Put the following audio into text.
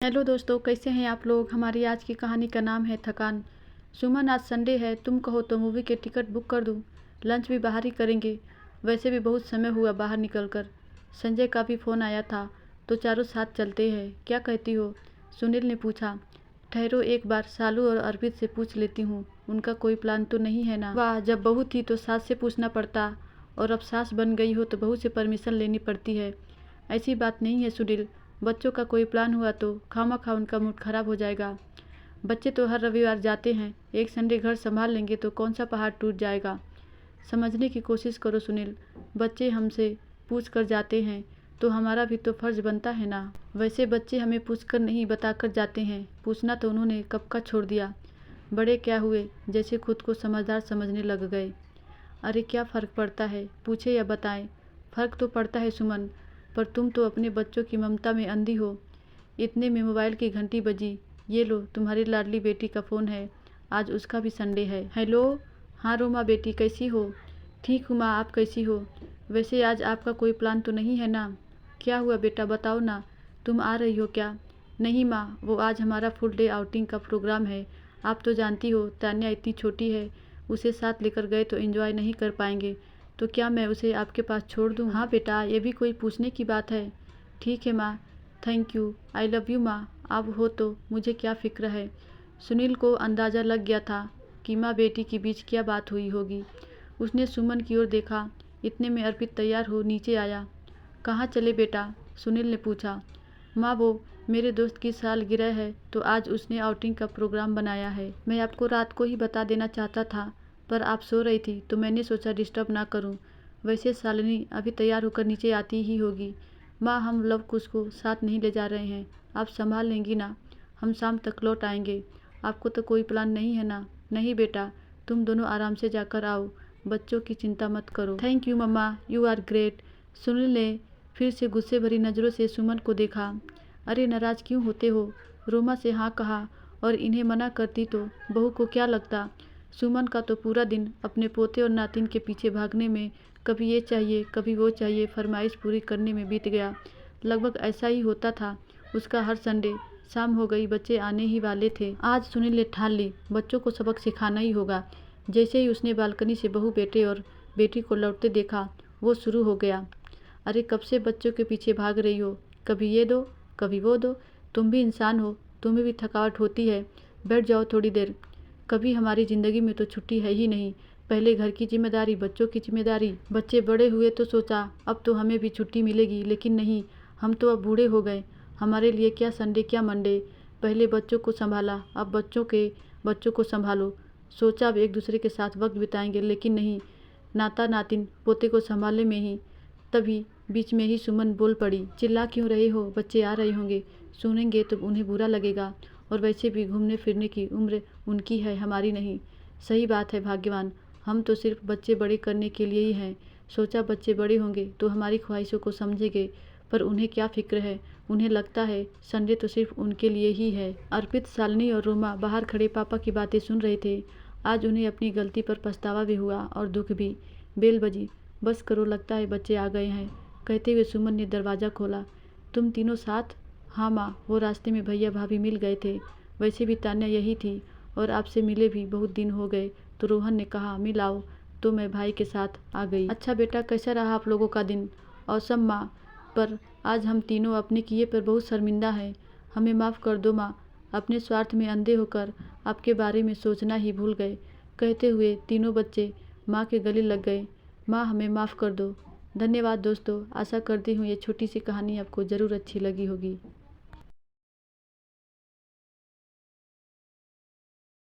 Hello दोस्तों, कैसे हैं आप लोग। हमारी आज की कहानी का नाम है थकान। सुमन, आज संडे है, तुम कहो तो मूवी के टिकट बुक कर दूं। लंच भी बाहर ही करेंगे, वैसे भी बहुत समय हुआ बाहर निकलकर। संजय का भी फ़ोन आया था तो चारों साथ चलते हैं, क्या कहती हो। सुनील ने पूछा। ठहरो, एक बार सालू और अर्पित से पूछ लेती हूँ, उनका कोई प्लान तो नहीं है ना। वाह, जब बहू थी तो सास से पूछना पड़ता, और अब सास बन गई हो तो बहू से परमिशन लेनी पड़ती है। ऐसी बात नहीं है सुनील, बच्चों का कोई प्लान हुआ तो खामखा उनका मूड खराब हो जाएगा। बच्चे तो हर रविवार जाते हैं, एक संडे घर संभाल लेंगे तो कौन सा पहाड़ टूट जाएगा। समझने की कोशिश करो सुनील, बच्चे हमसे पूछ कर जाते हैं तो हमारा भी तो फर्ज बनता है ना। वैसे बच्चे हमें पूछ कर नहीं, बता कर जाते हैं। पूछना तो उन्होंने कब का छोड़ दिया। बड़े क्या हुए, जैसे खुद को समझदार समझने लग गए। अरे क्या फ़र्क पड़ता है, पूछे या बताएं। फ़र्क तो पड़ता है सुमन, पर तुम तो अपने बच्चों की ममता में अंधी हो। इतने में मोबाइल की घंटी बजी। ये लो, तुम्हारी लाडली बेटी का फ़ोन है, आज उसका भी संडे है। हेलो। हाँ रोमा बेटी, कैसी हो। ठीक हूँ माँ, आप कैसी हो। वैसे आज आपका कोई प्लान तो नहीं है ना। क्या हुआ बेटा, बताओ ना, तुम आ रही हो क्या। नहीं माँ, वो आज हमारा फुल डे आउटिंग का प्रोग्राम है। आप तो जानती हो तान्या इतनी छोटी है, उसे साथ लेकर गए तो एंजॉय नहीं कर पाएंगे, तो क्या मैं उसे आपके पास छोड़ दूँ। हाँ बेटा, ये भी कोई पूछने की बात है। ठीक है माँ, thank you, I love you माँ, आप हो तो मुझे क्या फ़िक्र है। सुनील को अंदाज़ा लग गया था कि माँ बेटी के बीच क्या बात हुई होगी। उसने सुमन की ओर देखा। इतने में अर्पित तैयार हो नीचे आया। कहाँ चले बेटा, सुनील ने पूछा। माँ, वो मेरे दोस्त की सालगिरह है तो आज उसने आउटिंग का प्रोग्राम बनाया है। मैं आपको रात को ही बता देना चाहता था, पर आप सो रही थी तो मैंने सोचा डिस्टर्ब ना करूं। वैसे शालिनी अभी तैयार होकर नीचे आती ही होगी। माँ, हम लव कुश को साथ नहीं ले जा रहे हैं, आप संभाल लेंगी ना। हम शाम तक लौट आएंगे। आपको तो कोई प्लान नहीं है ना। नहीं बेटा, तुम दोनों आराम से जाकर आओ, बच्चों की चिंता मत करो। Thank you mama, you are great. Sunil ने फिर से गुस्से भरी नज़रों से सुमन को देखा। अरे नाराज़ क्यों होते हो। रोमा से हाँ कहा और इन्हें मना करती तो बहू को क्या लगता। सुमन का तो पूरा दिन अपने पोते और नातिन के पीछे भागने में, कभी ये चाहिए कभी वो चाहिए, फरमाइश पूरी करने में बीत गया। लगभग ऐसा ही होता था उसका हर संडे। शाम हो गई, बच्चे आने ही वाले थे। आज सुनील ने ठान ली, बच्चों को सबक सिखाना ही होगा। जैसे ही उसने बालकनी से बहू बेटे और बेटी को लौटते देखा, वो शुरू हो गया। अरे कब से बच्चों के पीछे भाग रही हो, कभी ये दो कभी वो दो। तुम भी इंसान हो, तुम्हें भी थकावट होती है, बैठ जाओ थोड़ी देर। कभी हमारी ज़िंदगी में तो छुट्टी है ही नहीं। पहले घर की जिम्मेदारी, बच्चों की जिम्मेदारी, बच्चे बड़े हुए तो सोचा अब तो हमें भी छुट्टी मिलेगी, लेकिन नहीं, हम तो अब बूढ़े हो गए। हमारे लिए क्या संडे क्या मंडे। पहले बच्चों को संभाला, अब बच्चों को संभालो। सोचा अब एक दूसरे के साथ वक्त बिताएंगे, लेकिन नहीं, नाता नातिन पोते को संभालने में ही। तभी बीच में ही सुमन बोल पड़ी। चिल्ला क्यों रहे हो, बच्चे आ रहे होंगे, सुनेंगे तो उन्हें बुरा लगेगा, और वैसे भी घूमने फिरने की उम्र उनकी है, हमारी नहीं। सही बात है भाग्यवान, हम तो सिर्फ बच्चे बड़े करने के लिए ही हैं। सोचा बच्चे बड़े होंगे तो हमारी ख्वाहिशों को समझेंगे, पर उन्हें क्या फिक्र है। उन्हें लगता है संडे तो सिर्फ उनके लिए ही है। अर्पित, शालिनी और रोमा बाहर खड़े पापा की बातें सुन रहे थे। आज उन्हें अपनी गलती पर पछतावा भी हुआ और दुख भी। बेल बजी। बस करो, लगता है बच्चे आ गए हैं, कहते हुए सुमन ने दरवाज़ा खोला। तुम तीनों साथ। हाँ माँ, वो रास्ते में भैया भाभी मिल गए थे। वैसे भी तान्या यही थी और आपसे मिले भी बहुत दिन हो गए, तो रोहन ने कहा मिल आओ, तो मैं भाई के साथ आ गई। अच्छा बेटा, कैसा रहा आप लोगों का दिन। औसम माँ, पर आज हम तीनों अपने किए पर बहुत शर्मिंदा हैं। हमें माफ़ कर दो माँ, अपने स्वार्थ में अंधे होकर आपके बारे में सोचना ही भूल गए। कहते हुए तीनों बच्चे माँ के गले लग गए। माँ, हमें माफ़ कर दो। धन्यवाद दोस्तों, आशा करती हूँ ये छोटी सी कहानी आपको ज़रूर अच्छी लगी होगी।